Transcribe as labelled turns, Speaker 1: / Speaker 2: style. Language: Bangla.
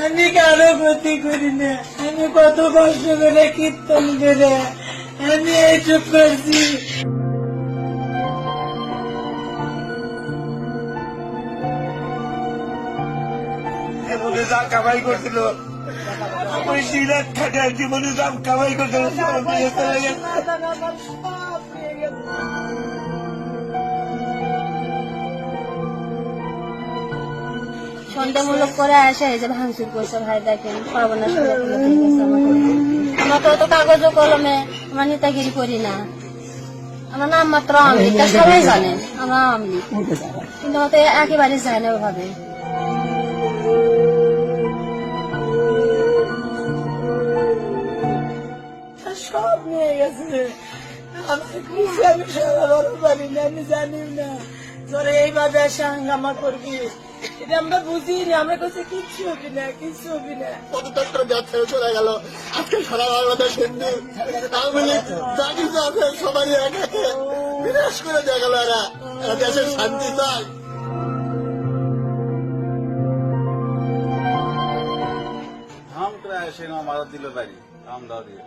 Speaker 1: আমি কারো ক্ষতি করি না, আমি কত কষ্ট করে কীর্তন করে আমি এইসব করছি।
Speaker 2: জীবনে যা কামাই করছিল ওই 2 লাখ টাকা জীবনে যা কামাই করছিল সব নিয়ে চলে গেছে।
Speaker 3: সন্দেহমূলক করে আসে এই যে ভাঙচুর করছে। ভাই দেখেন সর্বনাশ করে গেছে আমাকে। আমরা তো কাগজ কলমে আমরা নেতাগিরি করি না, আমার নাম মাত্র আওয়ামী লীগ, সবাই জানেন আমরা আওয়ামী লীগ, কিন্তু আমাদের একেবারে যায় না ওভাবে।
Speaker 1: সব নিয়ে গেছে, আমার কিছু আমি সরাবো পারি না, আমি জানি না তোরা এইভাবে এসে হাঙ্গামা করবি, এটা আমরা বুঝি না। আমরা কাছে কিচ্ছু হবি না, কিচ্ছু হবি না।
Speaker 2: পদত্যাগ ব্যবসায় চলে গেল। আজকে সারা বাংলাদেশ হিন্দু আওয়ামী লীগ যা কিছু আছে সবারই একে বিনাশ করে দেওয়া গেল। এরা দেশের শান্তি চায়।
Speaker 4: ধাম করে এসে মারা দিল বাড়ি, ধাম দাও দিয়ে